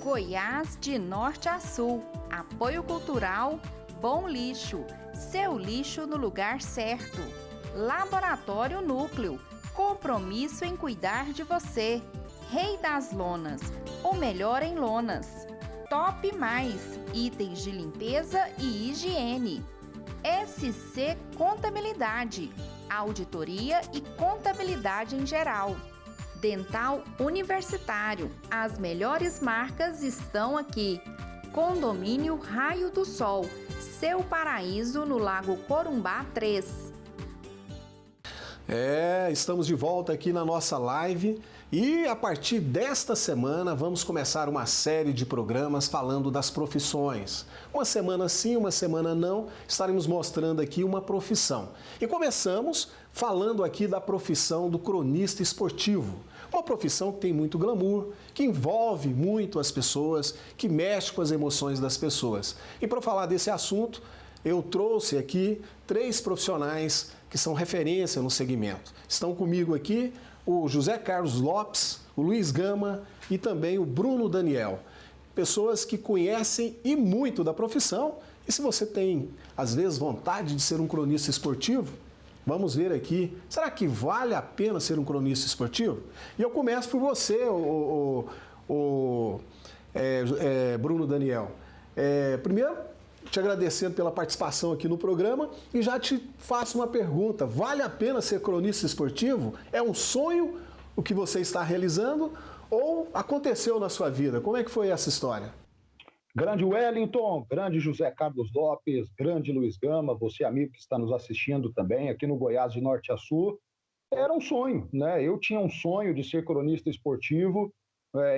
Goiás de norte a sul. Apoio cultural Bom Lixo. Seu lixo no lugar certo. Laboratório Núcleo. Compromisso em cuidar de você. Rei das Lonas. O melhor em lonas. Top Mais. Itens de limpeza e higiene. SC Contabilidade. Auditoria e contabilidade em geral. Dental Universitário. As melhores marcas estão aqui. Condomínio Raio do Sol. Seu paraíso no Lago Corumbá 3. Estamos de volta aqui na nossa live e a partir desta semana vamos começar uma série de programas falando das profissões. Uma semana sim, uma semana não, estaremos mostrando aqui uma profissão. E começamos falando aqui da profissão do cronista esportivo. Uma profissão que tem muito glamour, que envolve muito as pessoas, que mexe com as emoções das pessoas. E para falar desse assunto, eu trouxe aqui 3 profissionais que são referência no segmento. Estão comigo aqui o José Carlos Lopes, o Luiz Gama e também o Bruno Daniel. Pessoas que conhecem e muito da profissão. E se você tem, às vezes, vontade de ser um cronista esportivo, vamos ver aqui, será que vale a pena ser um cronista esportivo? E eu começo por você, Bruno Daniel. Primeiro, te agradecendo pela participação aqui no programa e já te faço uma pergunta. Vale a pena ser cronista esportivo? É um sonho o que você está realizando ou aconteceu na sua vida? Como é que foi essa história? Grande Wellington, grande José Carlos Lopes, grande Luiz Gama, você amigo que está nos assistindo também aqui no Goiás de norte a sul. Era um sonho, né? Eu tinha um sonho de ser cronista esportivo,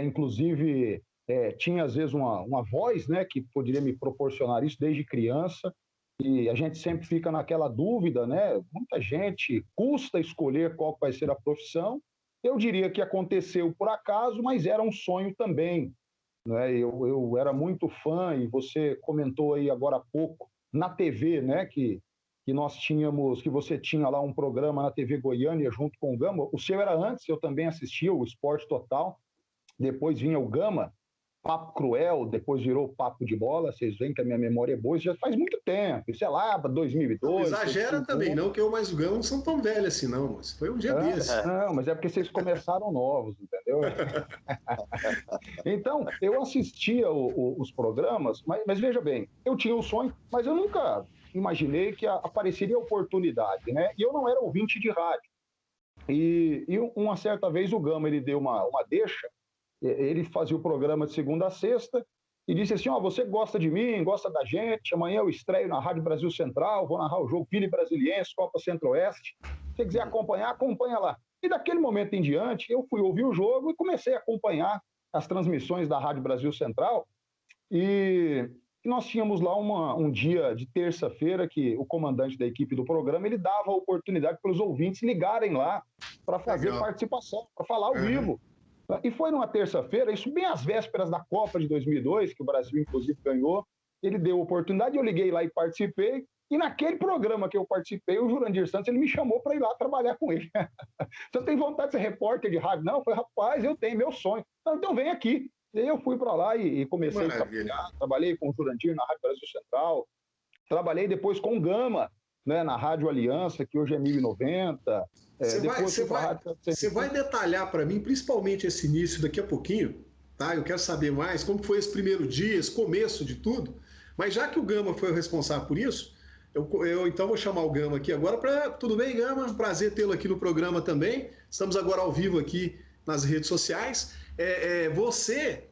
inclusive... tinha às vezes uma voz, né, que poderia me proporcionar isso desde criança, e a gente sempre fica naquela dúvida, né? Muita gente custa escolher qual vai ser a profissão. Eu diria que aconteceu por acaso, mas era um sonho também, né? Eu era muito fã, e você comentou aí agora há pouco, na TV, né, que nós tínhamos, que você tinha lá um programa na TV Goiânia junto com o Gama. O seu era antes, eu também assistia o Esporte Total, depois vinha o Gama, Papo Cruel, depois virou Papo de Bola. Vocês veem que a minha memória é boa, isso já faz muito tempo, isso é lá para 2002. Não exagera também, não, que eu mais o Gama não são tão velhos assim, não, mas foi um dia desse. Não, mas é porque vocês começaram novos, entendeu? Então, eu assistia os programas, mas veja bem, eu tinha um sonho, mas eu nunca imaginei que apareceria oportunidade, né? E eu não era ouvinte de rádio. E uma certa vez o Gama, ele deu uma deixa. Ele fazia o programa de segunda a sexta e disse assim: você gosta de mim, gosta da gente, amanhã eu estreio na Rádio Brasil Central, vou narrar o jogo Vila Brasiliense, Copa Centro-Oeste, se você quiser acompanhar, acompanha lá. E daquele momento em diante, eu fui ouvir o jogo e comecei a acompanhar as transmissões da Rádio Brasil Central, e nós tínhamos lá um dia de terça-feira que o comandante da equipe do programa, ele dava a oportunidade para os ouvintes ligarem lá para fazer participação, para falar ao vivo. E foi numa terça-feira, isso bem às vésperas da Copa de 2002, que o Brasil, inclusive, ganhou. Ele deu a oportunidade, eu liguei lá e participei. E naquele programa que eu participei, o Jurandir Santos, ele me chamou para ir lá trabalhar com ele. Você tem vontade de ser repórter de rádio? Não, eu falei, rapaz, eu tenho, meu sonho. Então vem aqui. E aí eu fui para lá e comecei a trabalhar. Trabalhei com o Jurandir na Rádio Brasil Central. Trabalhei depois com o Gama, né, na Rádio Aliança, que hoje é 1090. Você vai detalhar para mim, principalmente esse início daqui a pouquinho, tá? Eu quero saber mais como foi esse primeiro dia, esse começo de tudo. Mas já que o Gama foi o responsável por isso, eu então vou chamar o Gama aqui agora para... Tudo bem, Gama? Prazer tê-lo aqui no programa também. Estamos agora ao vivo aqui nas redes sociais. Você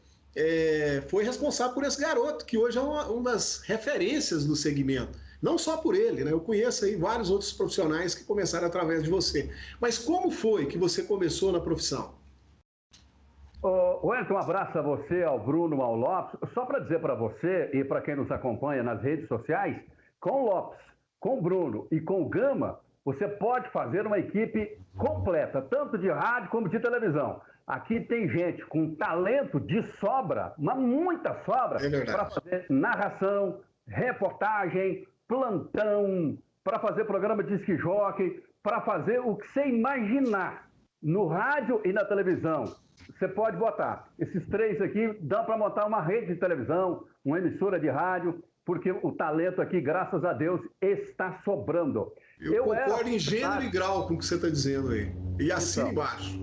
foi responsável por esse garoto, que hoje é uma das referências do segmento. Não só por ele, né? Eu conheço aí vários outros profissionais que começaram através de você. Mas como foi que você começou na profissão? Wellington, um abraço a você, ao Bruno, ao Lopes. Só para dizer para você e para quem nos acompanha nas redes sociais, com o Lopes, com o Bruno e com o Gama, você pode fazer uma equipe completa, tanto de rádio como de televisão. Aqui tem gente com talento de sobra, mas muita sobra, para fazer narração, reportagem, plantão, para fazer programa de disc-jockey, para fazer o que você imaginar no rádio e na televisão. você pode botar. Esses 3 aqui dá para montar uma rede de televisão, uma emissora de rádio, porque o talento aqui, graças a Deus, está sobrando. Eu concordo em gênero e grau com o que você está dizendo aí. E assim embaixo.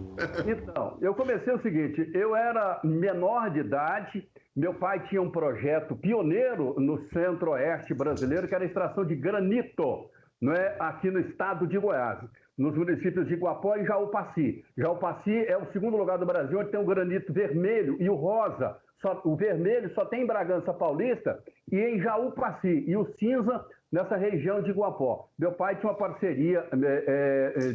Então, eu comecei o seguinte, eu era menor de idade, meu pai tinha um projeto pioneiro no centro-oeste brasileiro, que era a extração de granito, não é? Aqui no estado de Goiás, nos municípios de Iguapó e Jaú-Paci. Jaú-Paci é o segundo lugar do Brasil onde tem o granito vermelho e o rosa. O vermelho só tem em Bragança Paulista e em Jaú-Paci, e o cinza nessa região de Iguapó. Meu pai tinha uma parceria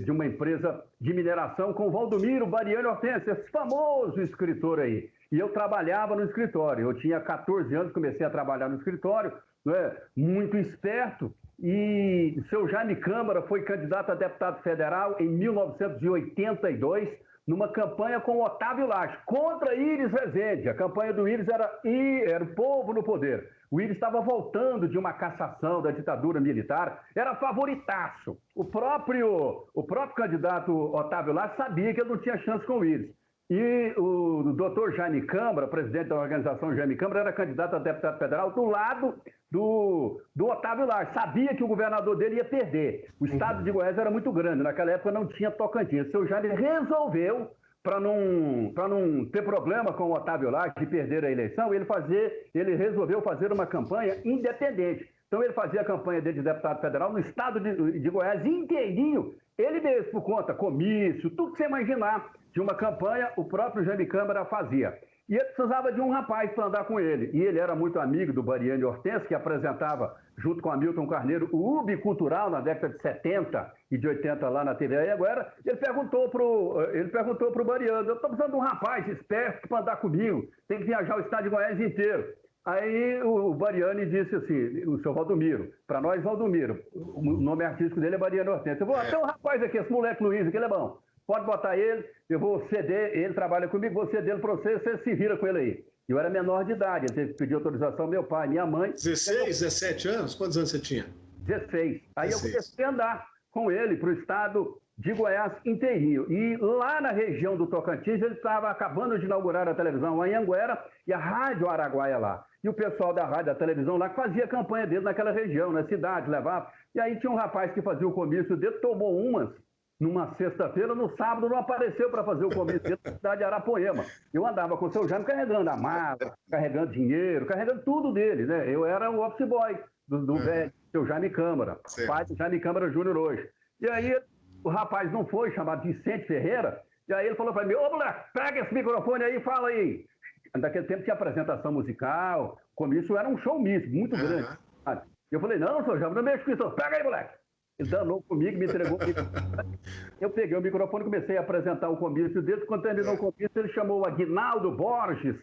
de uma empresa de mineração com o Valdomiro Bariani Hortência, esse famoso escritor aí. E eu trabalhava no escritório. Eu tinha 14 anos, comecei a trabalhar no escritório, né, muito esperto. E o seu Jaime Câmara foi candidato a deputado federal em 1982, numa campanha com Otávio Lage, contra Íris Rezende. A campanha do Íris era o povo no poder. O Íris estava voltando de uma cassação da ditadura militar, era favoritaço. O próprio candidato Otávio Lage sabia que ele não tinha chance com o Íris. E o doutor Jaime Câmara, presidente da organização Jaime Câmara, era candidato a deputado federal do lado do Otávio Lage. Sabia que o governador dele ia perder. O estado de Goiás era muito grande, naquela época não tinha Tocantins. O seu Jaime resolveu, para não ter problema com o Otávio Lage de perder a eleição, ele resolveu fazer uma campanha independente. Então ele fazia a campanha dele de deputado federal no estado de Goiás inteirinho, ele mesmo, por conta, comício, tudo que você imaginar de uma campanha, o próprio Jaime Câmara fazia. E ele precisava de um rapaz para andar com ele. E ele era muito amigo do Bariani Hortência, que apresentava, junto com Hamilton Carneiro, o UB Cultural na década de 70 e de 80 lá na TV Anhanguera. Ele perguntou pro Bariani: eu estou precisando de um rapaz esperto para andar comigo, tem que viajar o estado de Goiás inteiro. Aí o Bariani disse assim, o seu Valdomiro, para nós Valdomiro, o nome artístico dele é Bariani Hortência. Eu vou até um rapaz aqui, esse moleque Luiz aqui, ele é bom. Pode botar ele, eu vou ceder, ele trabalha comigo, vou ceder ele para você, você se vira com ele aí. Eu era menor de idade, ele teve que pedir autorização ao meu pai, minha mãe. 16, 17 anos? Quantos anos você tinha? 16. Aí eu comecei a andar com ele para o estado de Goiás inteirinho. E lá na região do Tocantins, ele estava acabando de inaugurar a televisão Anhanguera e a Rádio Araguaia lá. E o pessoal da rádio, da televisão lá, que fazia a campanha dele naquela região, na cidade, levava. E aí tinha um rapaz que fazia o comício dele, tomou umas numa sexta-feira, no sábado não apareceu para fazer o comício dele na cidade de Arapoema. Eu andava com o seu Jaime carregando a mala, carregando dinheiro, carregando tudo dele, né? Eu era o office boy do velho, seu Jaime Câmara, pai do Jaime Câmara Júnior hoje. E aí o rapaz não foi, chamado Vicente Ferreira, e aí ele falou para mim: ô moleque, pega esse microfone aí e fala aí. Naquele tempo tinha apresentação musical, o comício era um showmício muito grande. Eu falei: não, seu Jaime, não mexe com isso, pega aí, moleque. Ele danou comigo, me entregou o microfone. Eu peguei o microfone e comecei a apresentar o comício dele. Quando terminou o comício, ele chamou o Aguinaldo Borges,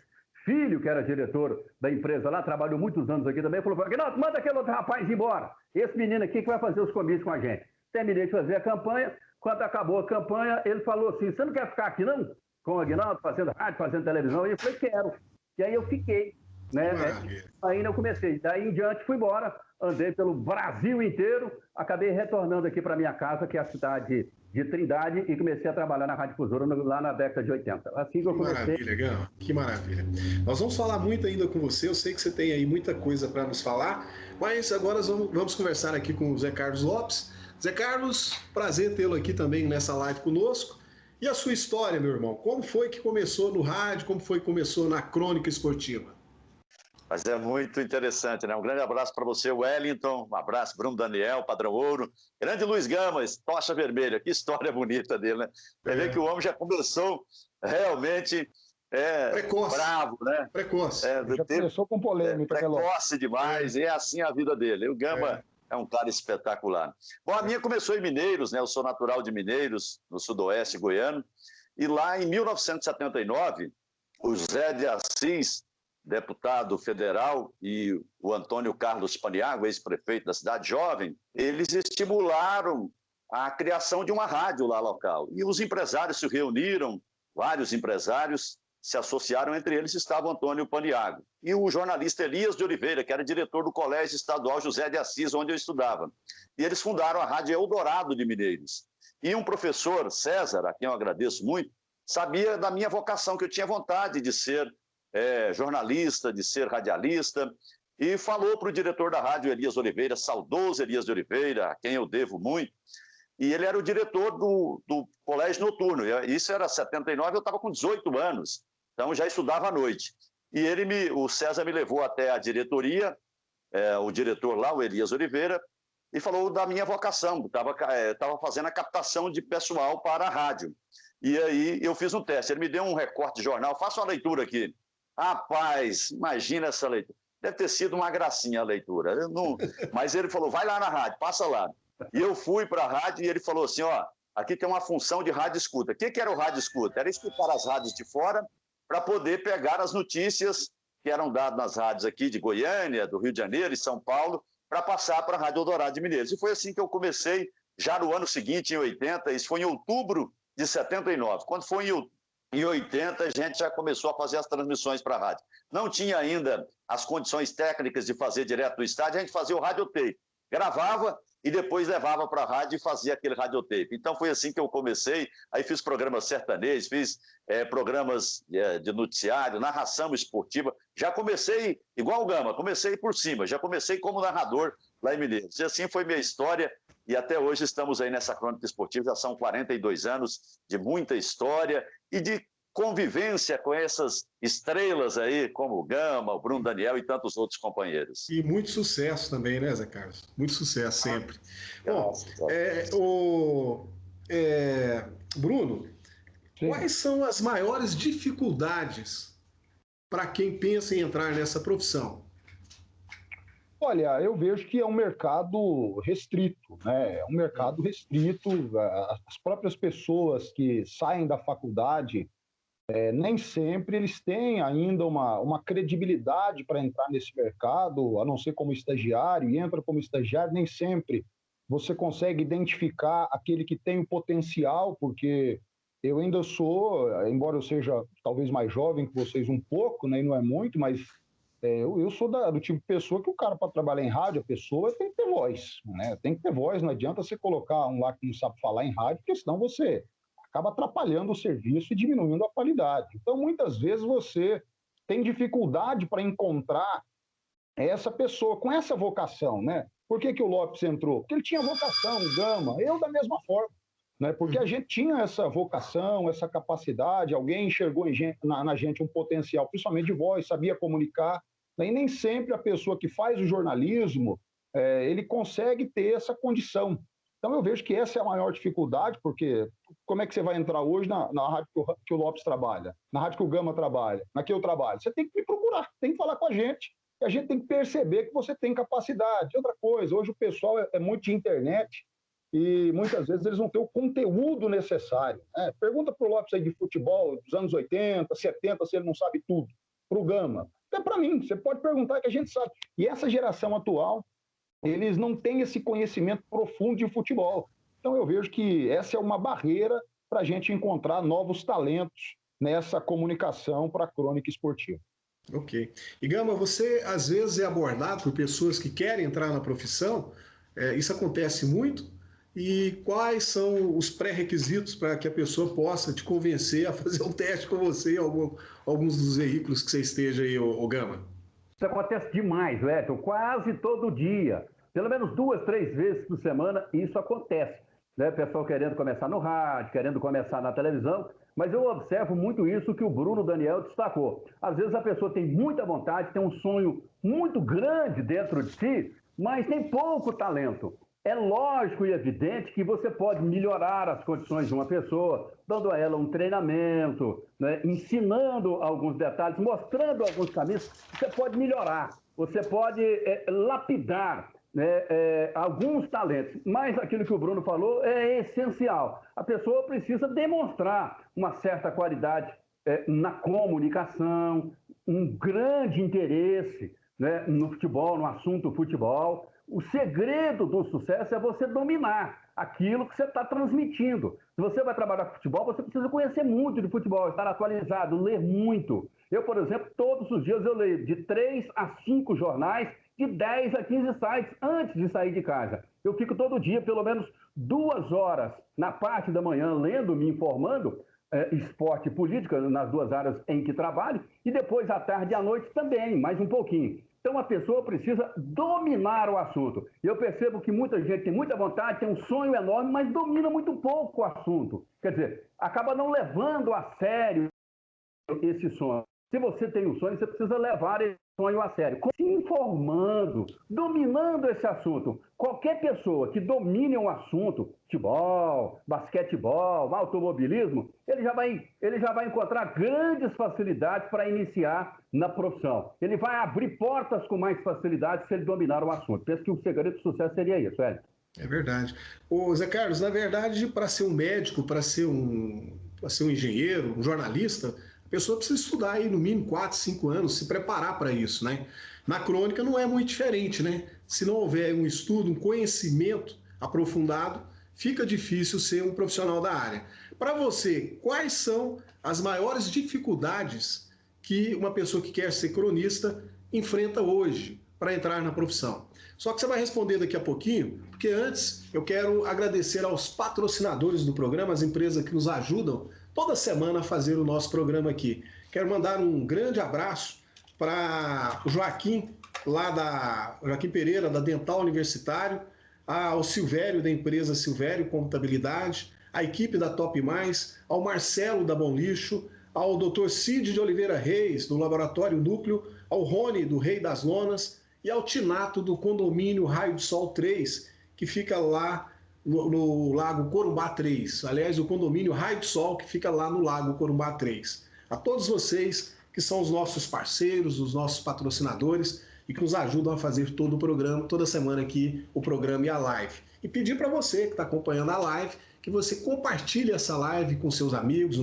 filho, que era diretor da empresa lá, trabalhou muitos anos aqui também, falou: Aguinaldo, manda aquele outro rapaz embora. Esse menino aqui que vai fazer os comícios com a gente. Terminei de fazer a campanha. Quando acabou a campanha, ele falou assim: você não quer ficar aqui não? Com o Aguinaldo, fazendo rádio, fazendo televisão? E eu falei: quero. E aí eu fiquei. Né? Ainda eu comecei. Daí em diante fui embora, andei pelo Brasil inteiro, acabei retornando aqui para minha casa, que é a cidade de Trindade, e comecei a trabalhar na Rádio Difusora lá na década de 80. Assim que eu comecei. Maravilha, Gama. Que maravilha. Nós vamos falar muito ainda com você, eu sei que você tem aí muita coisa para nos falar, mas agora vamos conversar aqui com o Zé Carlos Lopes. Zé Carlos, prazer tê-lo aqui também nessa live conosco. E a sua história, meu irmão? Como foi que começou no rádio? Como foi que começou na crônica esportiva? Mas é muito interessante, né? Um grande abraço para você, Wellington. Um abraço, Bruno Daniel, Padrão Ouro. Grande Luiz Gama, Tocha Vermelha. Que história bonita dele, né? Você vê que o homem já começou realmente precoce. Bravo, né? Precoce. Já começou com polêmica. Precoce demais, e é assim a vida dele. O Gama é um cara espetacular. Bom, a minha começou em Mineiros, né? Eu sou natural de Mineiros, no sudoeste goiano. E lá em 1979, o Zé de Assis, deputado federal, e o Antônio Carlos Paniagua, ex-prefeito da cidade, jovem, eles estimularam a criação de uma rádio lá local. E os empresários se reuniram, vários empresários se associaram, entre eles estava o Antônio Paniagua. E o jornalista Elias de Oliveira, que era diretor do Colégio Estadual José de Assis, onde eu estudava. E eles fundaram a Rádio Eldorado de Mineiros. E um professor, César, a quem eu agradeço muito, sabia da minha vocação, que eu tinha vontade de ser jornalista, de ser radialista, e falou para o diretor da rádio, Elias Oliveira, saudoso Elias de Oliveira, a quem eu devo muito, e ele era o diretor do colégio noturno. Isso era 79, eu estava com 18 anos, então já estudava à noite. E o César me levou até a diretoria, o diretor lá, o Elias Oliveira, e falou da minha vocação. Estava fazendo a captação de pessoal para a rádio. E aí eu fiz um teste. Ele me deu um recorte de jornal. Faça uma leitura aqui. Rapaz, imagina essa leitura. Deve ter sido uma gracinha a leitura. Mas ele falou, vai lá na rádio, passa lá. E eu fui para a rádio e ele falou assim, ó, aqui tem uma função de rádio escuta. O que era o rádio escuta? Era escutar as rádios de fora para poder pegar as notícias que eram dadas nas rádios aqui de Goiânia, do Rio de Janeiro e São Paulo, para passar para a Rádio Eldorado de Mineiros. E foi assim que eu comecei, já no ano seguinte, em 80, isso foi em outubro de 79. Quando foi em 80, a gente já começou a fazer as transmissões para a rádio. Não tinha ainda as condições técnicas de fazer direto do estádio, a gente fazia o radiotape. Gravava e depois levava para a rádio e fazia aquele radiotape. Então foi assim que eu comecei, aí fiz programas sertanejos, fiz programas de noticiário, narração esportiva. Já comecei igual o Gama, comecei por cima, já comecei como narrador lá em Mineiros. E assim foi minha história e até hoje estamos aí nessa crônica esportiva, já são 42 anos de muita história e de convivência com essas estrelas aí, como o Gama, o Bruno Daniel e tantos outros companheiros. E muito sucesso também, né, Zé Carlos? Muito sucesso sempre. Bom, Bruno, sim, quais são as maiores dificuldades para quem pensa em entrar nessa profissão? Olha, eu vejo que é um mercado restrito, né? É um mercado restrito. As próprias pessoas que saem da faculdade, nem sempre eles têm ainda uma credibilidade para entrar nesse mercado, a não ser como estagiário, e entra como estagiário, nem sempre você consegue identificar aquele que tem o potencial, porque eu ainda sou, embora eu seja talvez mais jovem que vocês um pouco, né, e não é muito, mas eu sou do tipo de pessoa que o cara, para trabalhar em rádio, a pessoa tem que ter voz, né? Tem que ter voz, não adianta você colocar um lá que não sabe falar em rádio, porque senão você acaba atrapalhando o serviço e diminuindo a qualidade. Então, muitas vezes, você tem dificuldade para encontrar essa pessoa com essa vocação, né? Por que o Lopes entrou? Porque ele tinha vocação, o Gama, eu da mesma forma, né? Porque a gente tinha essa vocação, essa capacidade, alguém enxergou na gente um potencial, principalmente de voz, sabia comunicar, né? E nem sempre a pessoa que faz o jornalismo, ele consegue ter essa condição. Então, eu vejo que essa é a maior dificuldade, porque como é que você vai entrar hoje na rádio que o Lopes trabalha, na rádio que o Gama trabalha, na que eu trabalho? Você tem que me procurar, tem que falar com a gente, e a gente tem que perceber que você tem capacidade. Outra coisa, hoje o pessoal é muito de internet e muitas vezes eles não têm o conteúdo necessário, né? Pergunta para o Lopes aí de futebol dos anos 80, 70, se ele não sabe tudo. Para o Gama. Até para mim, você pode perguntar que a gente sabe. E essa geração atual, eles não têm esse conhecimento profundo de futebol. Então, eu vejo que essa é uma barreira para a gente encontrar novos talentos nessa comunicação para a crônica esportiva. Ok. E, Gama, você às vezes é abordado por pessoas que querem entrar na profissão, isso acontece muito, e quais são os pré-requisitos para que a pessoa possa te convencer a fazer um teste com você em alguns dos veículos que você esteja aí, ô Gama? Isso acontece demais, Wellington, quase todo dia. Pelo menos 2, 3 vezes por semana isso acontece, né? Pessoal querendo começar no rádio, querendo começar na televisão, mas eu observo muito isso que o Bruno Daniel destacou. Às vezes a pessoa tem muita vontade, tem um sonho muito grande dentro de si, mas tem pouco talento. É lógico e evidente que você pode melhorar as condições de uma pessoa, dando a ela um treinamento, né, ensinando alguns detalhes, mostrando alguns caminhos. Você pode melhorar, você pode lapidar, né, alguns talentos. Mas aquilo que o Bruno falou é essencial. A pessoa precisa demonstrar uma certa qualidade na comunicação, um grande interesse, né, no futebol, no assunto futebol. O segredo do sucesso é você dominar aquilo que você está transmitindo. Se você vai trabalhar com futebol, você precisa conhecer muito de futebol, estar atualizado, ler muito. Eu, por exemplo, todos os dias eu leio de 3 a 5 jornais, de 10 a 15 sites antes de sair de casa. Eu fico todo dia, pelo menos 2 horas, na parte da manhã, lendo, me informando, esporte e política, nas duas áreas em que trabalho, e depois à tarde e à noite também, mais um pouquinho. Então, a pessoa precisa dominar o assunto. Eu percebo que muita gente tem muita vontade, tem um sonho enorme, mas domina muito pouco o assunto. Quer dizer, acaba não levando a sério esse sonho. Se você tem um sonho, você precisa levar esse sonho a sério. Se informando, dominando esse assunto. Qualquer pessoa que domine um assunto, futebol, basquetebol, automobilismo, ele já vai encontrar grandes facilidades para iniciar na profissão. Ele vai abrir portas com mais facilidade se ele dominar o assunto. Penso que o segredo do sucesso seria isso, Hélio. É verdade. Ô, Zé Carlos, na verdade, para ser um médico, para ser um engenheiro, um jornalista, a pessoa precisa estudar aí no mínimo 4, 5 anos, se preparar para isso, né? Na crônica não é muito diferente, né? Se não houver um estudo, um conhecimento aprofundado, fica difícil ser um profissional da área. Para você, quais são as maiores dificuldades que uma pessoa que quer ser cronista enfrenta hoje para entrar na profissão? Só que você vai responder daqui a pouquinho, porque antes eu quero agradecer aos patrocinadores do programa, as empresas que nos ajudam toda semana a fazer o nosso programa aqui. Quero mandar um grande abraço para o Joaquim, Joaquim Pereira, da Dental Universitário, ao Silvério, da empresa Silvério Contabilidade, à equipe da Top Mais, ao Marcelo, da Bom Lixo, ao Dr. Cid de Oliveira Reis, do Laboratório Núcleo, ao Rony, do Rei das Lonas, e ao Tinato, do condomínio Raio do Sol 3, que fica lá no Lago Corumbá 3. Aliás, o condomínio Raio do Sol, que fica lá no Lago Corumbá 3. A todos vocês que são os nossos parceiros, os nossos patrocinadores e que nos ajudam a fazer todo o programa, toda semana aqui, o programa e a live. E pedir para você que está acompanhando a live, que você compartilhe essa live com seus amigos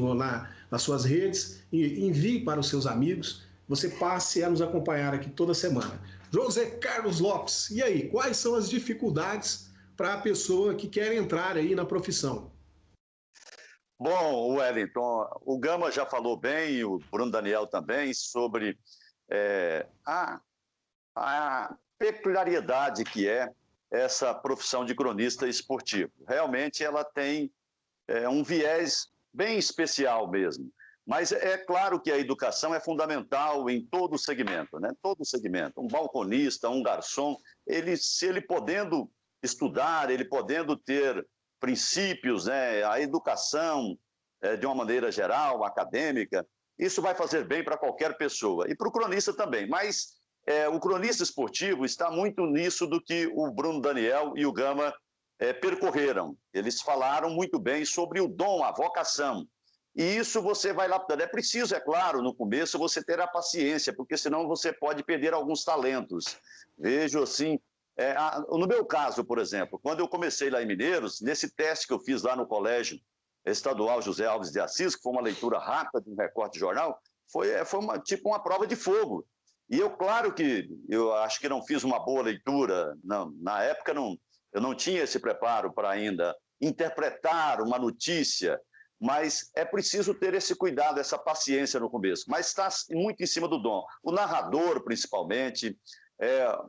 nas suas redes e envie para os seus amigos. Você passe a nos acompanhar aqui toda semana. José Carlos Lopes, e aí, quais são as dificuldades para a pessoa que quer entrar aí na profissão? Bom, Wellington, o Gama já falou bem, o Bruno Daniel também, sobre a peculiaridade que é essa profissão de cronista esportivo. Realmente ela tem um viés bem especial mesmo. Mas é claro que a educação é fundamental em todo o segmento, né? Todo o segmento. Um balconista, um garçom, se ele podendo estudar, ele podendo ter princípios, né? A educação de uma maneira geral, acadêmica, isso vai fazer bem para qualquer pessoa. E para o cronista também. Mas o cronista esportivo está muito nisso do que o Bruno Daniel e o Gama percorreram. Eles falaram muito bem sobre o dom, a vocação. E isso você vai lapidando. É preciso, é claro, no começo você ter a paciência, porque senão você pode perder alguns talentos. Vejo assim, no meu caso, por exemplo, quando eu comecei lá em Mineiros, nesse teste que eu fiz lá no Colégio Estadual José Alves de Assis, que foi uma leitura rápida de um recorte de jornal, foi tipo uma prova de fogo. E claro que eu acho que não fiz uma boa leitura, não, na época eu não tinha esse preparo para ainda interpretar uma notícia, mas é preciso ter esse cuidado, essa paciência no começo. Mas está muito em cima do dom. O narrador, principalmente,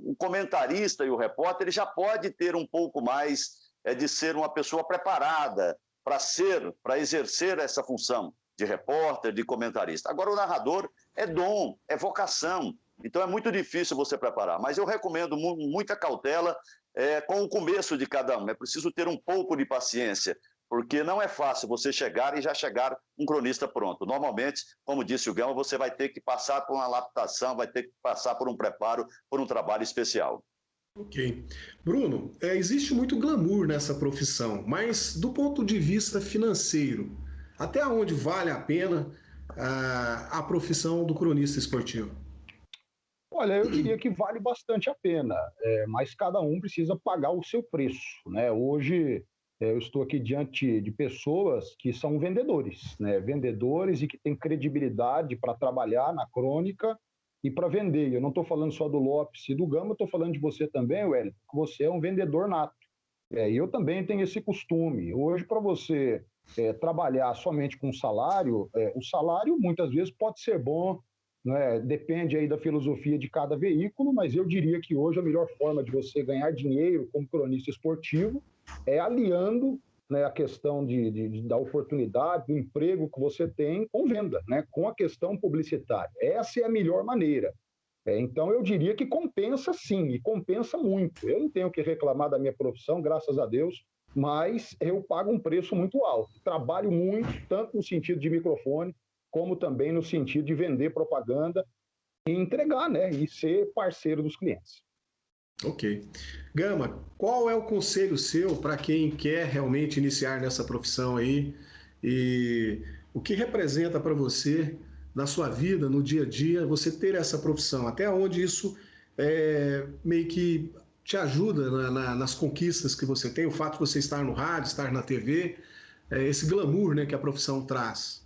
o comentarista e o repórter, ele já pode ter um pouco mais de ser uma pessoa preparada para exercer essa função de repórter, de comentarista. Agora, o narrador é dom, é vocação. Então, é muito difícil você preparar. Mas eu recomendo muita cautela com o começo de cada um. É preciso ter um pouco de paciência, porque não é fácil você chegar e já chegar um cronista pronto. Normalmente, como disse o Gama, você vai ter que passar por uma adaptação, vai ter que passar por um preparo, por um trabalho especial. Ok. Bruno, existe muito glamour nessa profissão, mas do ponto de vista financeiro, até onde vale a pena a profissão do cronista esportivo? Olha, eu diria que vale bastante a pena, mas cada um precisa pagar o seu preço, né? Hoje eu estou aqui diante de pessoas que são vendedores, né? Vendedores e que têm credibilidade para trabalhar na crônica e para vender. Eu não estou falando só do Lopes e do Gama, estou falando de você também, Wellington, que você é um vendedor nato. E eu também tenho esse costume. Hoje, para você trabalhar somente com salário, o salário muitas vezes pode ser bom, né? Depende aí da filosofia de cada veículo, mas eu diria que hoje a melhor forma de você ganhar dinheiro como cronista esportivo é aliando né, a questão da oportunidade, do emprego que você tem com venda, né, com a questão publicitária. Essa é a melhor maneira. Então, eu diria que compensa sim, e compensa muito. Eu não tenho que reclamar da minha profissão, graças a Deus, mas eu pago um preço muito alto. Trabalho muito, tanto no sentido de microfone, como também no sentido de vender propaganda e entregar, né, e ser parceiro dos clientes. Ok. Gama, qual é o conselho seu para quem quer realmente iniciar nessa profissão aí? E o que representa para você, na sua vida, no dia a dia, você ter essa profissão? Até onde isso meio que te ajuda nas conquistas que você tem, o fato de você estar no rádio, estar na TV, esse glamour, né, que a profissão traz?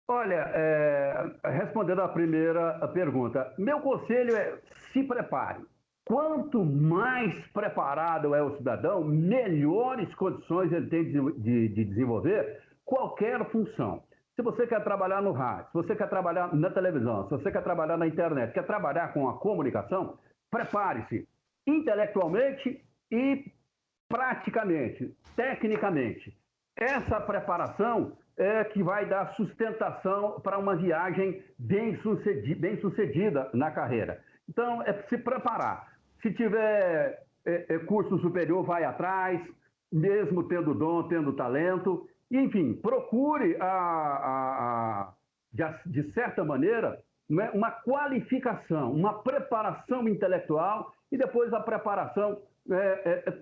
Olha, respondendo à primeira pergunta, meu conselho é se prepare. Quanto mais preparado é o cidadão, melhores condições ele tem de desenvolver qualquer função. Se você quer trabalhar no rádio, se você quer trabalhar na televisão, se você quer trabalhar na internet, quer trabalhar com a comunicação, prepare-se intelectualmente e praticamente, tecnicamente. Essa preparação é que vai dar sustentação para uma viagem bem sucedida na carreira. Então, é se preparar. Se tiver curso superior, vai atrás, mesmo tendo dom, tendo talento. Enfim, procure, de certa maneira, uma qualificação, uma preparação intelectual e depois a preparação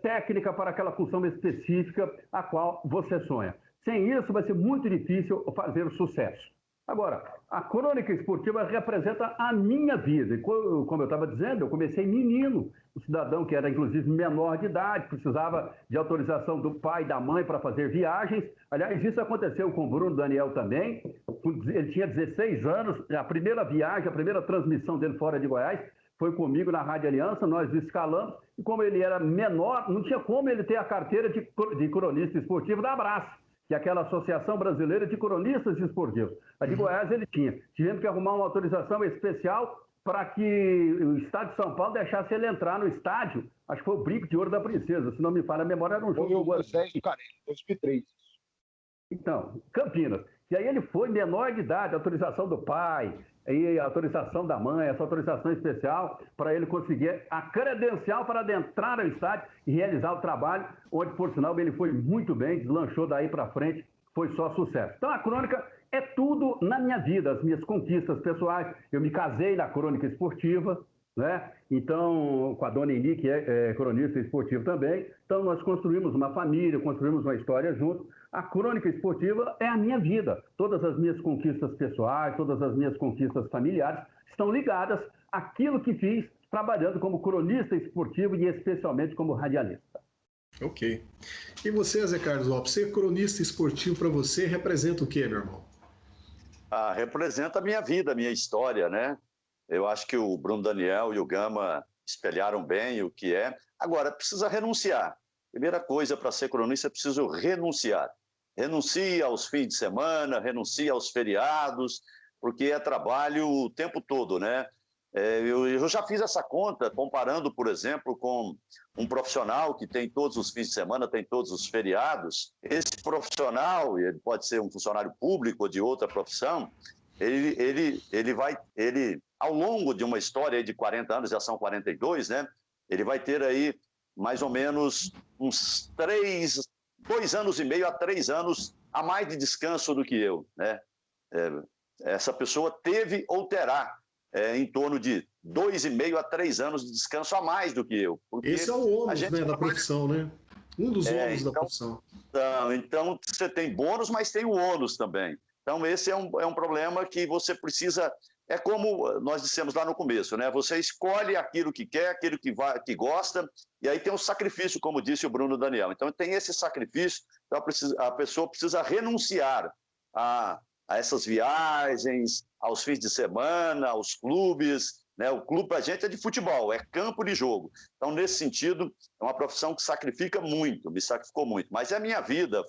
técnica para aquela função específica a qual você sonha. Sem isso, vai ser muito difícil fazer o sucesso. Agora, a crônica esportiva representa a minha vida. E, como eu estava dizendo, eu comecei menino, um cidadão que era, inclusive, menor de idade, precisava de autorização do pai e da mãe para fazer viagens. Aliás, isso aconteceu com o Bruno Daniel também. Ele tinha 16 anos, a primeira viagem, a primeira transmissão dele fora de Goiás foi comigo na Rádio Aliança, nós escalamos, e como ele era menor, não tinha como ele ter a carteira de cronista esportivo da Abraço, que é aquela Associação Brasileira de Cronistas Esportivos. A de Goiás ele tinha. Tivemos que arrumar uma autorização especial para que o Estado de São Paulo deixasse ele entrar no estádio. Acho que foi o Brinco de Ouro da Princesa, se não me falha a memória, era um jogo... Foi o Moisés do Carelli, 2003. Então, Campinas. E aí ele foi menor de idade, autorização do pai, e a autorização da mãe, essa autorização especial para ele conseguir a credencial para adentrar ao estádio e realizar o trabalho, onde, por sinal, ele foi muito bem, deslanchou daí para frente, foi só sucesso. Então, a crônica é tudo na minha vida, as minhas conquistas pessoais. Eu me casei na crônica esportiva, né? Então, com a dona Eni, que é cronista esportivo também. Então, nós construímos uma família, construímos uma história juntos. A crônica esportiva é a minha vida. Todas as minhas conquistas pessoais, todas as minhas conquistas familiares estão ligadas àquilo que fiz trabalhando como cronista esportivo e especialmente como radialista. Ok. E você, Zé Carlos Lopes, ser cronista esportivo para você representa o quê, meu irmão? Representa a minha vida, a minha história, né? Eu acho que o Bruno Daniel e o Gama espelharam bem o que é. Agora, precisa renunciar. Primeira coisa, para ser cronista, é preciso renunciar. Renuncia aos fins de semana, renuncia aos feriados, porque é trabalho o tempo todo, né? Eu já fiz essa conta, comparando, por exemplo, com um profissional que tem todos os fins de semana, tem todos os feriados. Esse profissional, ele pode ser um funcionário público ou de outra profissão, ele ao longo de uma história de 40 anos, já são 42, né? Ele vai ter aí mais ou menos uns 2 anos e meio a 3 anos a mais de descanso do que eu, né? Essa pessoa teve ou terá em torno de 2,5 a 3 anos de descanso a mais do que eu. Esse é o ônus, né, da profissão, né? Um dos ônus da profissão. Então, você tem bônus, mas tem o ônus também. Então, esse é um problema que você precisa... É como nós dissemos lá no começo, né? Você escolhe aquilo que quer, aquilo que gosta, e aí tem o sacrifício, como disse o Bruno Daniel. Então, tem esse sacrifício, então a pessoa precisa renunciar a essas viagens, aos fins de semana, aos clubes, né? O clube para a gente é de futebol, é campo de jogo. Então, nesse sentido, é uma profissão que sacrifica muito, me sacrificou muito. Mas é a minha vida,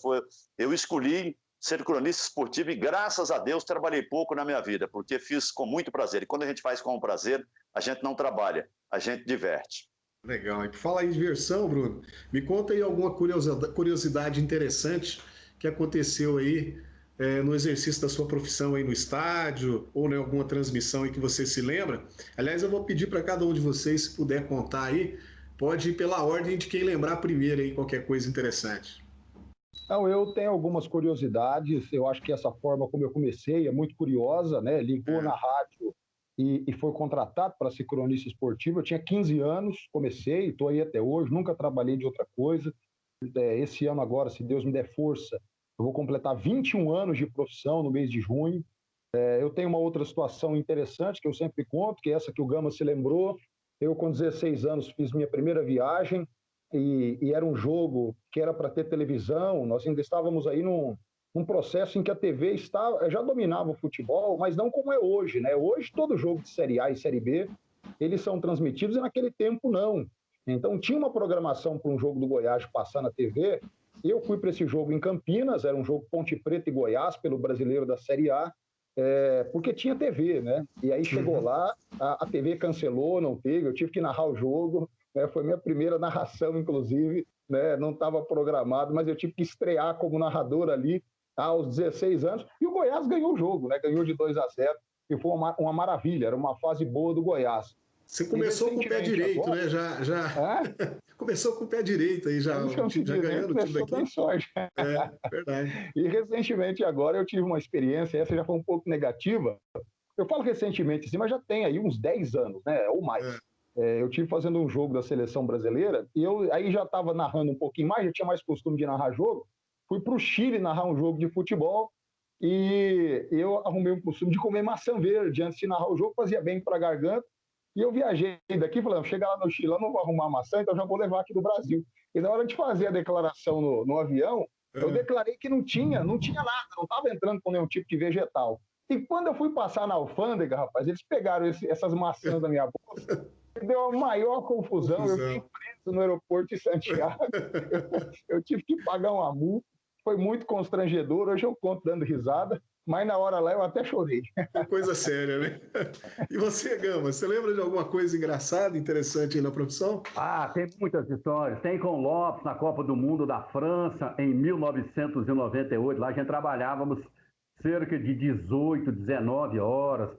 eu escolhi ser cronista esportivo e, graças a Deus, trabalhei pouco na minha vida, porque fiz com muito prazer. E quando a gente faz com prazer, a gente não trabalha, a gente diverte. Legal. E por falar em diversão, Bruno, me conta aí alguma curiosidade interessante que aconteceu aí no exercício da sua profissão aí no estádio ou em alguma transmissão aí que você se lembra. Aliás, eu vou pedir para cada um de vocês, se puder contar aí, pode ir pela ordem de quem lembrar primeiro aí qualquer coisa interessante. Não, eu tenho algumas curiosidades. Eu acho que essa forma como eu comecei é muito curiosa, né? Ligou na rádio e foi contratado para ser cronista esportivo. Eu tinha 15 anos, comecei, estou aí até hoje, nunca trabalhei de outra coisa. Esse ano agora, se Deus me der força, eu vou completar 21 anos de profissão no mês de junho. Eu tenho uma outra situação interessante que eu sempre conto, que é essa que o Gama se lembrou. Eu, com 16 anos, fiz minha primeira viagem e era um jogo que era para ter televisão. Nós ainda estávamos aí num processo em que a TV já dominava o futebol, mas não como é hoje, né? Hoje, todo jogo de Série A e Série B, eles são transmitidos e naquele tempo não. Então, tinha uma programação para um jogo do Goiás passar na TV. Eu fui para esse jogo em Campinas, era um jogo Ponte Preta e Goiás, pelo Brasileiro da Série A, porque tinha TV, né? E aí chegou lá, a TV cancelou, não teve, eu tive que narrar o jogo, né? Foi minha primeira narração, inclusive, né? Não estava programado, mas eu tive que estrear como narrador ali aos 16 anos, e o Goiás ganhou o jogo, né? Ganhou de 2-0, e foi uma maravilha, era uma fase boa do Goiás. Você começou com o pé direito, agora, né? Começou com o pé direito aí, já ganhando o time daqui. Sorte. Verdade. E recentemente agora eu tive uma experiência, essa já foi um pouco negativa. Eu falo recentemente, assim, mas já tem aí uns 10 anos, né? Ou mais. Eu tive fazendo um jogo da seleção brasileira e eu aí já estava narrando um pouquinho mais, já tinha mais costume de narrar jogo. Fui para o Chile narrar um jogo de futebol e eu arrumei um costume de comer maçã verde antes de narrar o jogo, fazia bem para a garganta. E eu viajei daqui falando, chegar lá no Chile, eu não vou arrumar maçã, então já vou levar aqui do Brasil. E na hora de fazer a declaração no avião, eu declarei que não tinha nada, não estava entrando com nenhum tipo de vegetal. E quando eu fui passar na alfândega, rapaz, eles pegaram essas maçãs da minha bolsa, deu a maior confusão. Eu fiquei preso no aeroporto de Santiago, eu tive que pagar uma multa, foi muito constrangedor, hoje eu conto dando risada, mas na hora lá eu até chorei. Coisa séria, né? E você, Gama, você lembra de alguma coisa engraçada, interessante aí na profissão? Tem muitas histórias. Tem com o Lopes na Copa do Mundo da França, em 1998. Lá a gente trabalhávamos cerca de 18, 19 horas.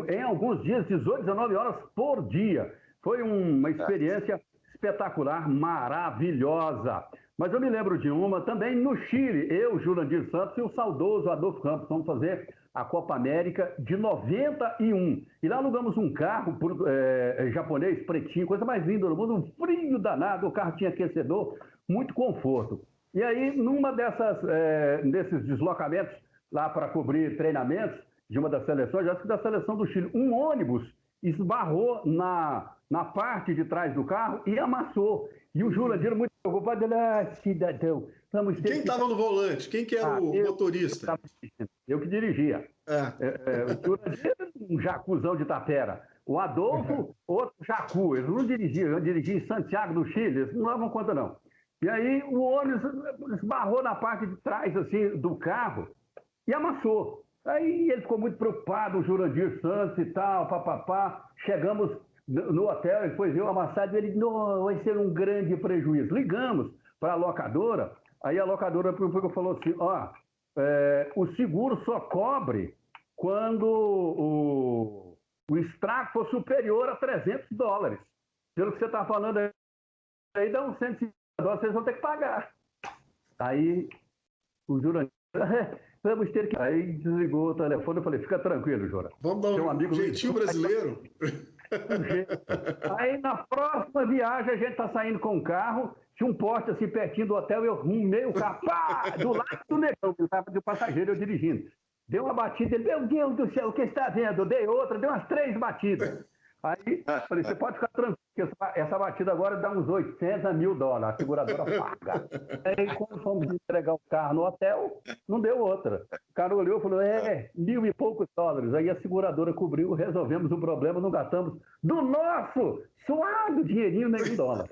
Em alguns dias, 18, 19 horas por dia. Foi uma experiência espetacular, maravilhosa. Mas eu me lembro de uma também no Chile. Eu, Jurandir Santos e o saudoso Adolfo Campos vamos fazer a Copa América de 91. E lá alugamos um carro japonês, pretinho, coisa mais linda do mundo, um frio danado, o carro tinha aquecedor, muito conforto. E aí, numa desses deslocamentos lá para cobrir treinamentos de uma das seleções, acho que da seleção do Chile, um ônibus esbarrou na parte de trás do carro e amassou. E o Jurandir, muito preocupado, cidadão, vamos ter... Quem estava no volante? Quem que era o motorista? Eu que dirigia. O Jurandir, um jacuzão de tapera. O Adolfo, outro jacu. Eles não dirigiam. Eu dirigi em Santiago do Chile, eles não davam conta, não. E aí o ônibus esbarrou na parte de trás assim, do carro e amassou. Aí ele ficou muito preocupado, o Jurandir Santos e tal, papapá. Chegamos no hotel, ele foi ver o amassado e ele, não, vai ser um grande prejuízo. Ligamos para a locadora, aí a locadora falou assim, o seguro só cobre quando o estrago for superior a $300. Pelo que você está falando aí, dá uns $150, vocês vão ter que pagar. Aí o Jurandir... Vamos ter que... Aí desligou o telefone, eu falei, fica tranquilo, Jura. Vamos dar um jeitinho brasileiro? Aí na próxima viagem a gente está saindo com o carro, tinha um poste assim pertinho do hotel, eu arrumei o carro, do lado do negão, que estava de passageiro, eu dirigindo. Deu uma batida, ele, meu Deus do céu, o que você está vendo? Eu dei outra, deu umas 3 batidas. Aí, falei, você pode ficar tranquilo, essa batida agora dá uns $800 a $1.000, a seguradora paga. Aí, quando fomos entregar o carro no hotel, não deu outra. O cara olhou e falou, $1.000 e poucos. Aí a seguradora cobriu, resolvemos o problema, não gastamos do nosso suado dinheirinho nem $1.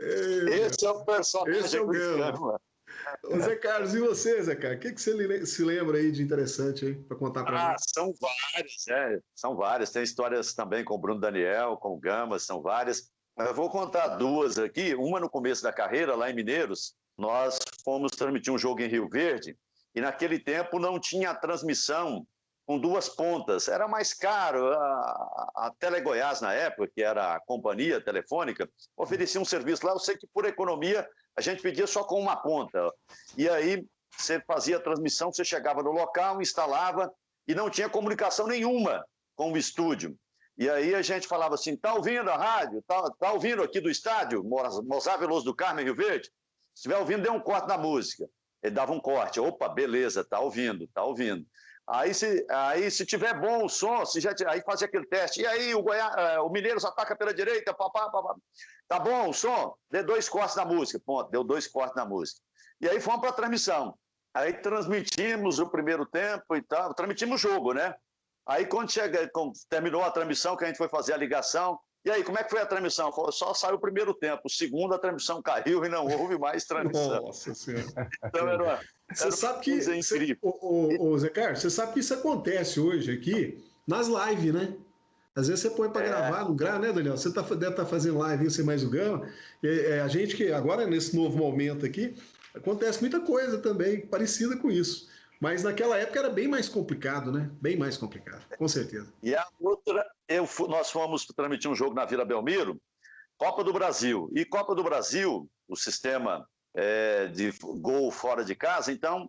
Esse é o personagem Esse é o Gama. Ô, Zé Carlos, e você, Zé Carlos? O que você se lembra aí de interessante aí para contar para nós? São várias, são várias. Tem histórias também com o Bruno Daniel, com o Gama, são várias. Eu vou contar duas aqui. Uma no começo da carreira, lá em Mineiros, nós fomos transmitir um jogo em Rio Verde e naquele tempo não tinha a transmissão com duas pontas. Era mais caro. A Telegoiás, na época, que era a companhia telefônica, oferecia um serviço lá. Eu sei que por economia a gente pedia só com uma ponta. E aí você fazia a transmissão, você chegava no local, instalava e não tinha comunicação nenhuma com o estúdio. E aí a gente falava assim, tá ouvindo a rádio? Tá ouvindo aqui do estádio, Mozart Veloso do Carmo, Rio Verde? Se estiver ouvindo, dê um corte na música. Ele dava um corte. Opa, beleza, tá ouvindo, tá ouvindo. Aí se tiver bom o som, aí fazia aquele teste. E aí o Mineiros ataca pela direita, papá. Tá bom o som? Dê 2 cortes na música. Ponto, deu 2 cortes na música. E aí fomos para a transmissão. Aí transmitimos o primeiro tempo e tal, transmitimos o jogo, né? Aí quando terminou a transmissão, que a gente foi fazer a ligação, e aí, como é que foi a transmissão? Só saiu o primeiro tempo, o segundo a transmissão caiu e não houve mais transmissão. Nossa Senhora. Então você sabe que, Zé Carlos, você sabe que isso acontece hoje aqui nas lives, né? Às vezes você põe para gravar, não grava, né, Daniel? Você deve estar fazendo live, você mais o Gama. A gente que agora, nesse novo momento aqui, acontece muita coisa também parecida com isso. Mas naquela época era bem mais complicado, né? Bem mais complicado, com certeza. E a outra, nós fomos transmitir um jogo na Vila Belmiro, Copa do Brasil. E Copa do Brasil, o sistema de gol fora de casa, então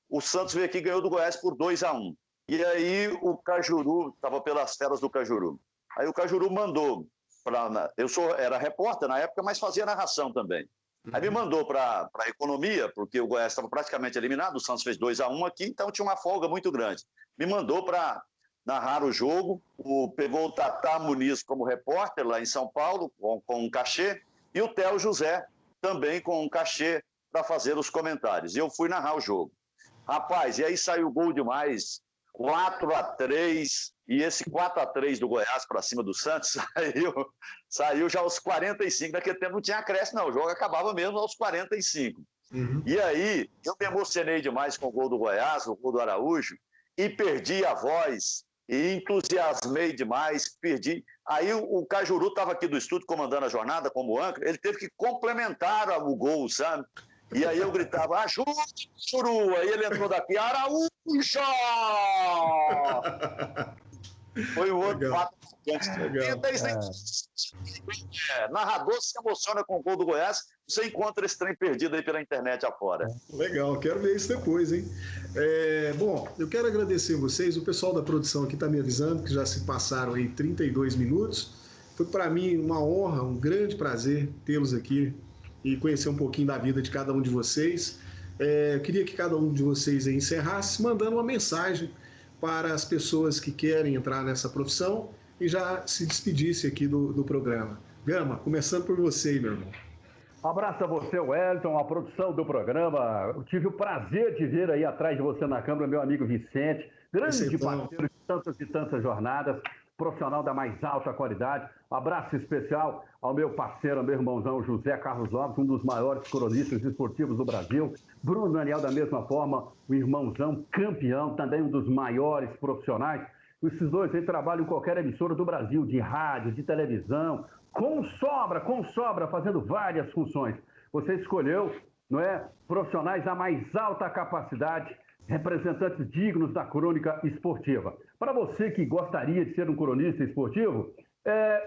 o Santos veio aqui e ganhou do Goiás por 2-1. E aí o Cajuru, estava pelas telas do Cajuru. Aí o Cajuru mandou, era repórter na época, mas fazia narração também. Aí me mandou para a economia, porque o Goiás estava praticamente eliminado, o Santos fez 2-1 aqui, então tinha uma folga muito grande. Me mandou para narrar o jogo, pegou o Tatá Muniz como repórter lá em São Paulo, com um cachê, e o Theo José também com um cachê para fazer os comentários. E eu fui narrar o jogo. Rapaz, e aí saiu gol demais, 4-3, e esse 4-3 do Goiás para cima do Santos saiu já aos 45. Naquele tempo não tinha acréscimo, não. O jogo acabava mesmo aos 45. Uhum. E aí, eu me emocionei demais com o gol do Goiás, o gol do Araújo, e perdi a voz, e entusiasmei demais, perdi. Aí o Cajuru estava aqui do estúdio comandando a jornada como âncora, ele teve que complementar o gol, sabe? E aí eu gritava, ajuda, Cajuru! Aí ele entrou daqui, Araújo! Foi o outro fato. Narrador se emociona com o gol do Goiás, você encontra esse trem perdido aí pela internet afora. Legal, quero ver isso depois, hein? Bom, eu quero agradecer vocês, o pessoal da produção aqui está me avisando que já se passaram aí 32 minutos. Foi para mim uma honra, um grande prazer tê-los aqui e conhecer um pouquinho da vida de cada um de vocês. Eu queria que cada um de vocês aí encerrasse mandando uma mensagem para as pessoas que querem entrar nessa profissão e já se despedisse aqui do programa. Gama, começando por você, meu irmão. Um abraço a você, Wellington, a produção do programa. Eu tive o prazer de ver aí atrás de você na câmera meu amigo Vicente, grande parceiro de tantas e tantas jornadas, profissional da mais alta qualidade. Um abraço especial ao meu parceiro, ao meu irmãozão José Carlos Lopes, um dos maiores cronistas esportivos do Brasil. Bruno Daniel, da mesma forma, o irmãozão campeão, também um dos maiores profissionais. Esses dois aí trabalham em qualquer emissora do Brasil, de rádio, de televisão, com sobra, fazendo várias funções. Você escolheu, não é, profissionais da mais alta capacidade, representantes dignos da crônica esportiva. Para você que gostaria de ser um cronista esportivo,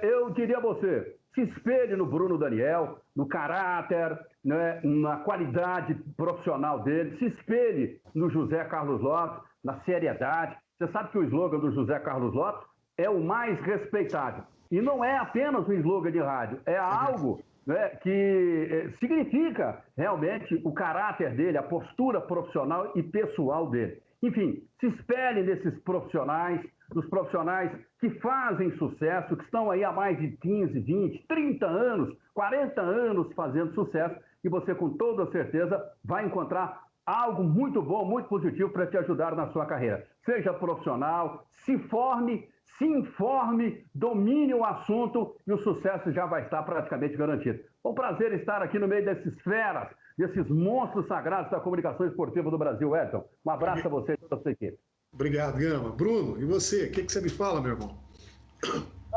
eu diria a você, se espelhe no Bruno Daniel, no caráter, né, na qualidade profissional dele, se espelhe no José Carlos Lopes, na seriedade. Você sabe que o slogan do José Carlos Lopes é o mais respeitado. E não é apenas um slogan de rádio, é algo, né, que significa realmente o caráter dele, a postura profissional e pessoal dele. Enfim, se espelhe nesses profissionais, dos profissionais que fazem sucesso, que estão aí há mais de 15, 20, 30 anos, 40 anos fazendo sucesso, e você com toda certeza vai encontrar algo muito bom, muito positivo para te ajudar na sua carreira. Seja profissional, se forme, se informe, domine o assunto e o sucesso já vai estar praticamente garantido. É um prazer estar aqui no meio desses feras, desses monstros sagrados da comunicação esportiva do Brasil, Edson. Um abraço a você e toda a sua equipe. Obrigado, Gama. Bruno, e você? O que você me fala, meu irmão?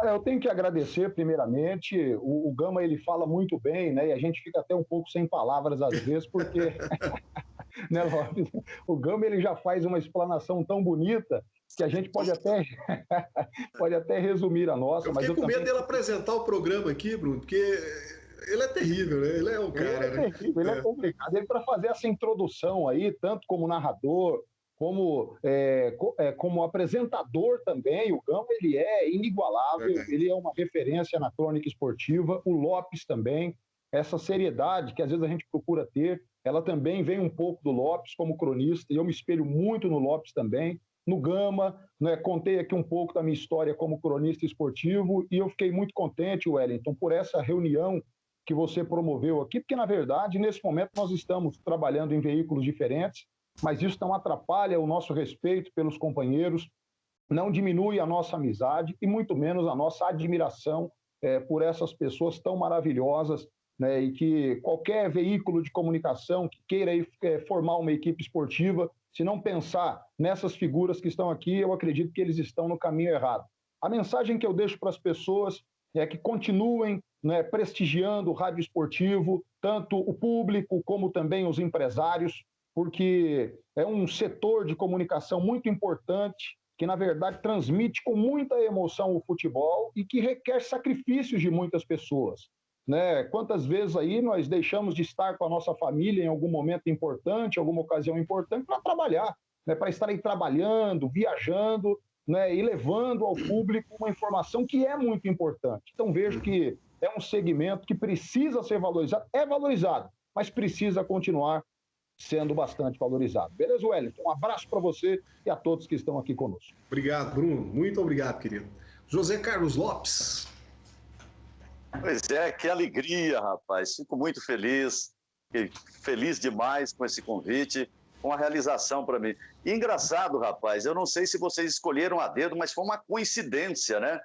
Eu tenho que agradecer, primeiramente, o Gama, ele fala muito bem, né? E a gente fica até um pouco sem palavras às vezes, porque né, Lopes? O Gama, ele já faz uma explanação tão bonita que a gente pode até resumir a nossa. Eu fiquei com medo dele apresentar o programa aqui, Bruno, porque ele é terrível, né? Ele é um cara, ele é terrível, ele é complicado. Ele, para fazer essa introdução aí, tanto como narrador, como apresentador também, o Gama, ele é inigualável, ele é uma referência na crônica esportiva, o Lopes também, essa seriedade que às vezes a gente procura ter, ela também vem um pouco do Lopes como cronista, e eu me espelho muito no Lopes também, no Gama, né? Contei aqui um pouco da minha história como cronista esportivo, e eu fiquei muito contente, Wellington, por essa reunião que você promoveu aqui, porque, na verdade, nesse momento nós estamos trabalhando em veículos diferentes, mas isso não atrapalha o nosso respeito pelos companheiros, não diminui a nossa amizade e muito menos a nossa admiração por essas pessoas tão maravilhosas, né, e que qualquer veículo de comunicação que queira formar uma equipe esportiva, se não pensar nessas figuras que estão aqui, eu acredito que eles estão no caminho errado. A mensagem que eu deixo para as pessoas é que continuem, né, prestigiando o rádio esportivo, tanto o público como também os empresários, porque é um setor de comunicação muito importante, que, na verdade, transmite com muita emoção o futebol e que requer sacrifícios de muitas pessoas, né? Quantas vezes aí nós deixamos de estar com a nossa família em algum momento importante, alguma ocasião importante, para trabalhar, né? Para estar aí trabalhando, viajando, né? E levando ao público uma informação que é muito importante. Então, vejo que é um segmento que precisa ser valorizado, é valorizado, mas precisa continuar sendo bastante valorizado. Beleza, Wellington? Um abraço para você e a todos que estão aqui conosco. Obrigado, Bruno. Muito obrigado, querido. José Carlos Lopes. Pois é, que alegria, rapaz. Fico muito feliz demais com esse convite, com a realização para mim. E engraçado, rapaz, eu não sei se vocês escolheram a dedo, mas foi uma coincidência, né?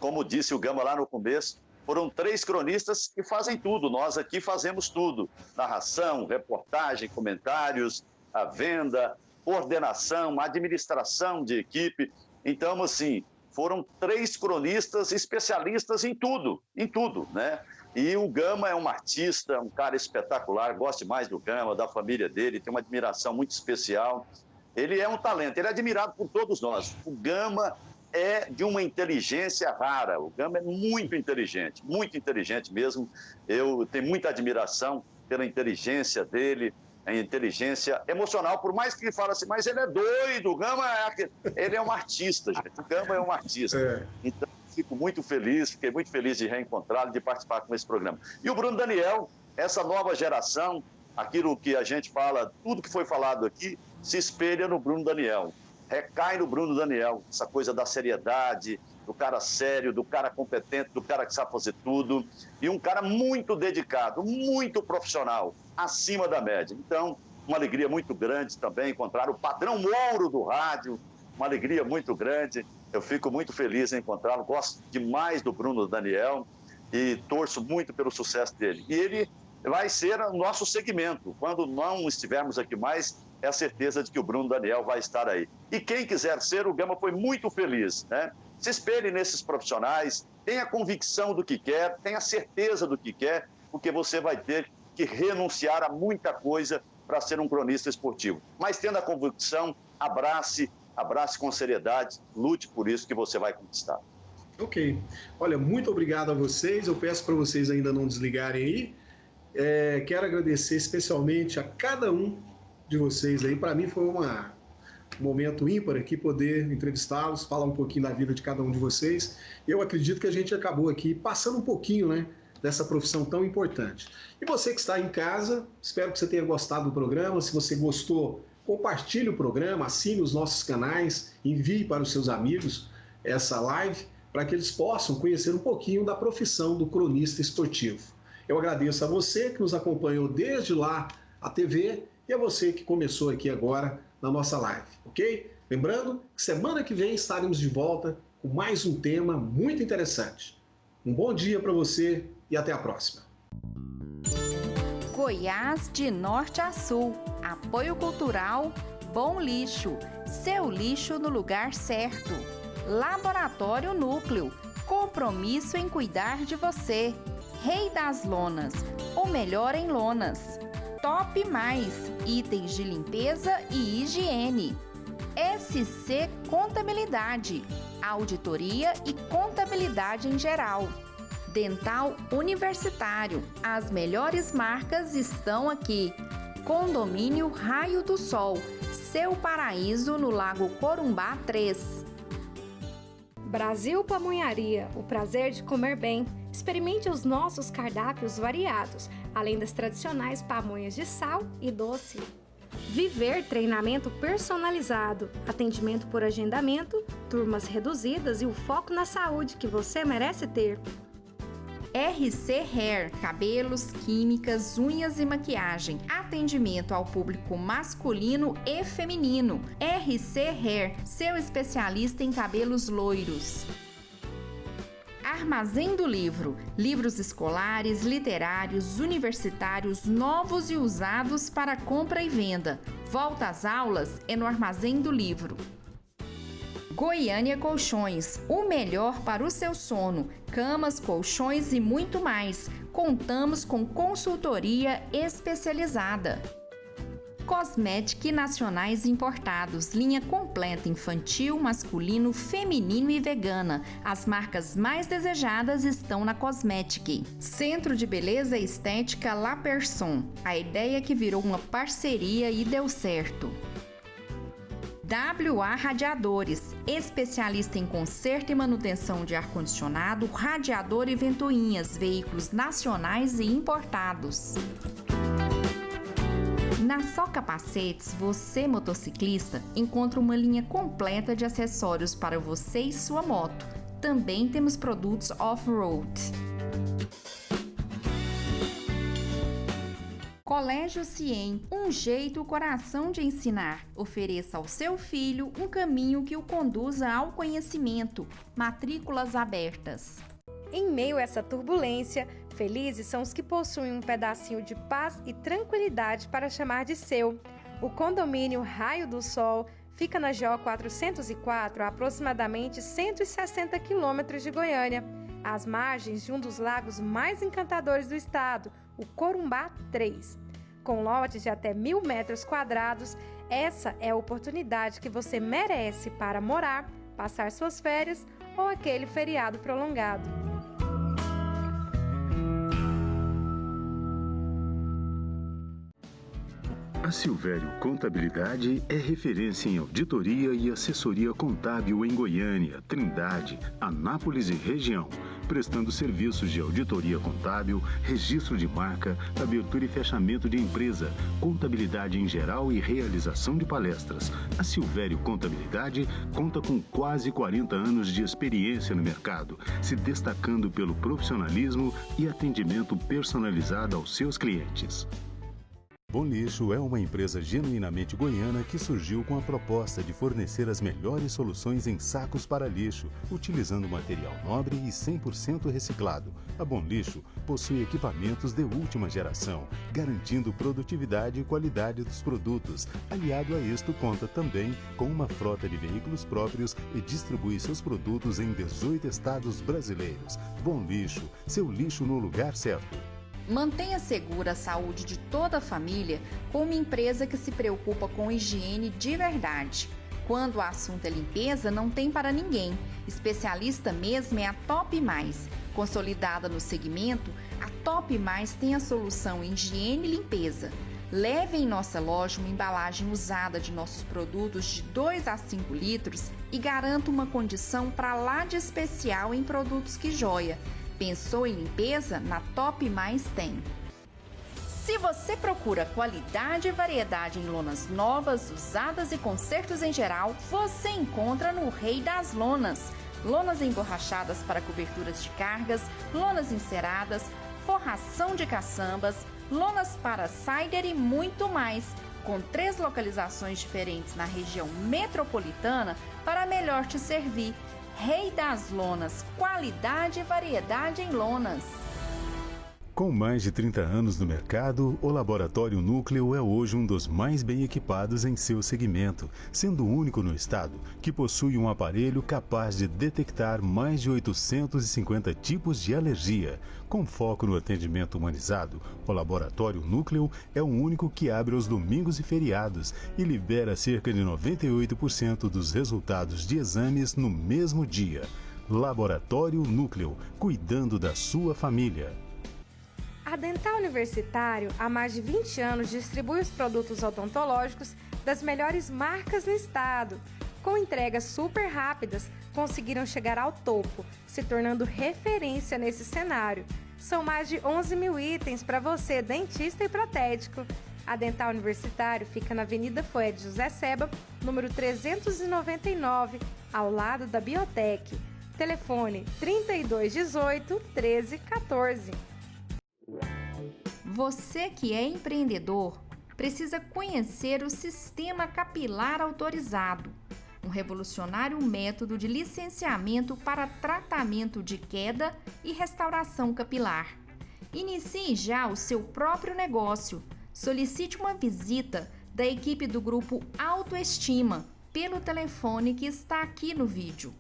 Como disse o Gama lá no começo, foram 3 cronistas que fazem tudo, nós aqui fazemos tudo. Narração, reportagem, comentários, a venda, coordenação, administração de equipe. Então, assim, foram 3 cronistas especialistas em tudo, né? E o Gama é um artista, um cara espetacular, gosto mais do Gama, da família dele, tem uma admiração muito especial. Ele é um talento, ele é admirado por todos nós. O Gama é de uma inteligência rara. O Gama é muito inteligente mesmo. Eu tenho muita admiração pela inteligência dele, a inteligência emocional, por mais que ele fale assim, mas ele é doido, o Gama ele é um artista, gente. O Gama é um artista. Então, fiquei muito feliz de reencontrá-lo, de participar com esse programa. E o Bruno Daniel, essa nova geração, aquilo que a gente fala, tudo que foi falado aqui, se espelha no Bruno Daniel. Recai no Bruno Daniel, essa coisa da seriedade, do cara sério, do cara competente, do cara que sabe fazer tudo, e um cara muito dedicado, muito profissional, acima da média. Então, uma alegria muito grande também encontrar o padrão ouro do rádio, uma alegria muito grande. Eu fico muito feliz em encontrá-lo, gosto demais do Bruno Daniel e torço muito pelo sucesso dele. E ele vai ser o nosso segmento. Quando não estivermos aqui mais, é a certeza de que o Bruno Daniel vai estar aí. E quem quiser ser, o Gama foi muito feliz, né? Se espelhe nesses profissionais, tenha convicção do que quer, tenha certeza do que quer, porque você vai ter que renunciar a muita coisa para ser um cronista esportivo. Mas tendo a convicção, abrace com seriedade, lute por isso que você vai conquistar. Ok. Olha, muito obrigado a vocês. Eu peço para vocês ainda não desligarem aí. Quero agradecer especialmente a cada um de vocês aí. Para mim foi um momento ímpar aqui poder entrevistá-los, falar um pouquinho da vida de cada um de vocês. Eu acredito que a gente acabou aqui passando um pouquinho, né, dessa profissão tão importante. E você que está em casa, espero que você tenha gostado do programa. Se você gostou, compartilhe o programa, assine os nossos canais, envie para os seus amigos essa live para que eles possam conhecer um pouquinho da profissão do cronista esportivo. Eu agradeço a você que nos acompanhou desde lá a TV e a você que começou aqui agora na nossa live, ok? Lembrando que semana que vem estaremos de volta com mais um tema muito interessante. Um bom dia para você e até a próxima. Goiás de norte a sul. Apoio cultural Bom Lixo. Seu lixo no lugar certo. Laboratório Núcleo. Compromisso em cuidar de você. Rei das Lonas. O melhor em lonas. Top Mais. Itens de limpeza e higiene. SC Contabilidade. Auditoria e contabilidade em geral. Dental Universitário. As melhores marcas estão aqui. Condomínio Raio do Sol. Seu paraíso no Lago Corumbá 3. Brasil Pamonharia. O prazer de comer bem. Experimente os nossos cardápios variados, além das tradicionais pamonhas de sal e doce. Viver treinamento personalizado, atendimento por agendamento, turmas reduzidas e o foco na saúde que você merece ter. RC Hair, cabelos, químicas, unhas e maquiagem. Atendimento ao público masculino e feminino. RC Hair, seu especialista em cabelos loiros. Armazém do Livro. Livros escolares, literários, universitários, novos e usados para compra e venda. Volta às aulas é no Armazém do Livro. Goiânia Colchões, o melhor para o seu sono, camas, colchões e muito mais. Contamos com consultoria especializada. Cosméticos nacionais importados, linha completa infantil, masculino, feminino e vegana. As marcas mais desejadas estão na Cosmetic. Centro de Beleza e Estética La Person. A ideia que virou uma parceria e deu certo. WA Radiadores, especialista em conserto e manutenção de ar-condicionado, radiador e ventoinhas, veículos nacionais e importados. Na Só Capacetes, você motociclista encontra uma linha completa de acessórios para você e sua moto. Também temos produtos off-road. Colégio Ciem, um jeito, coração de ensinar. Ofereça ao seu filho um caminho que o conduza ao conhecimento. Matrículas abertas. Em meio a essa turbulência, felizes são os que possuem um pedacinho de paz e tranquilidade para chamar de seu. O condomínio Raio do Sol fica na GO 404, a aproximadamente 160 quilômetros de Goiânia, às margens de um dos lagos mais encantadores do estado, o Corumbá 3. Com lotes de até 1.000 metros quadrados, essa é a oportunidade que você merece para morar, passar suas férias ou aquele feriado prolongado. A Silvério Contabilidade é referência em auditoria e assessoria contábil em Goiânia, Trindade, Anápolis e região, prestando serviços de auditoria contábil, registro de marca, abertura e fechamento de empresa, contabilidade em geral e realização de palestras. A Silvério Contabilidade conta com quase 40 anos de experiência no mercado, se destacando pelo profissionalismo e atendimento personalizado aos seus clientes. Bom Lixo é uma empresa genuinamente goiana que surgiu com a proposta de fornecer as melhores soluções em sacos para lixo, utilizando material nobre e 100% reciclado. A Bom Lixo possui equipamentos de última geração, garantindo produtividade e qualidade dos produtos. Aliado a isto, conta também com uma frota de veículos próprios e distribui seus produtos em 18 estados brasileiros. Bom Lixo, seu lixo no lugar certo. Mantenha segura a saúde de toda a família com uma empresa que se preocupa com higiene de verdade. Quando o assunto é limpeza, não tem para ninguém. Especialista mesmo é a Top Mais. Consolidada no segmento, a Top Mais tem a solução em higiene e limpeza. Leve em nossa loja uma embalagem usada de nossos produtos de 2 a 5 litros e garanta uma condição para lá de especial em produtos que joia. Pensou em limpeza? Na Top Mais tem. Se você procura qualidade e variedade em lonas novas, usadas e consertos em geral, você encontra no Rei das Lonas. Lonas emborrachadas para coberturas de cargas, lonas enceradas, forração de caçambas, lonas para cider e muito mais. Com 3 localizações diferentes na região metropolitana para melhor te servir. Rei das Lonas, qualidade e variedade em lonas. Com mais de 30 anos no mercado, o Laboratório Núcleo é hoje um dos mais bem equipados em seu segmento, sendo o único no estado que possui um aparelho capaz de detectar mais de 850 tipos de alergia. Com foco no atendimento humanizado, o Laboratório Núcleo é o único que abre aos domingos e feriados e libera cerca de 98% dos resultados de exames no mesmo dia. Laboratório Núcleo, cuidando da sua família. A Dental Universitário, há mais de 20 anos, distribui os produtos odontológicos das melhores marcas no estado. Com entregas super rápidas, conseguiram chegar ao topo, se tornando referência nesse cenário. São mais de 11 mil itens para você, dentista e protético. A Dental Universitário fica na Avenida Fued José Seba, número 399, ao lado da Biotech. Telefone 3218 1314. Você que é empreendedor precisa conhecer o Sistema Capilar Autorizado, um revolucionário método de licenciamento para tratamento de queda e restauração capilar. Inicie já o seu próprio negócio. Solicite uma visita da equipe do Grupo Autoestima pelo telefone que está aqui no vídeo.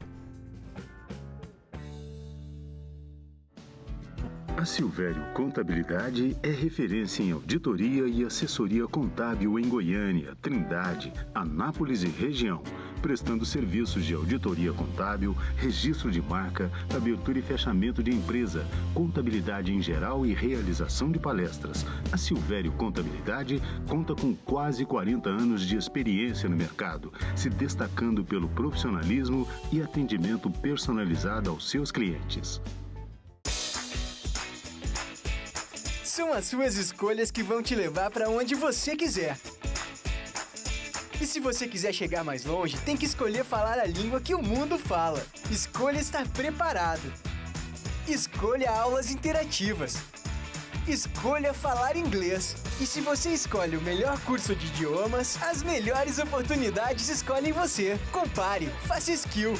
A Silvério Contabilidade é referência em auditoria e assessoria contábil em Goiânia, Trindade, Anápolis e região, prestando serviços de auditoria contábil, registro de marca, abertura e fechamento de empresa, contabilidade em geral e realização de palestras. A Silvério Contabilidade conta com quase 40 anos de experiência no mercado, se destacando pelo profissionalismo e atendimento personalizado aos seus clientes. São as suas escolhas que vão te levar para onde você quiser. E se você quiser chegar mais longe, tem que escolher falar a língua que o mundo fala. Escolha estar preparado. Escolha aulas interativas. Escolha falar inglês. E se você escolhe o melhor curso de idiomas, as melhores oportunidades escolhem você. Compare, faça skill.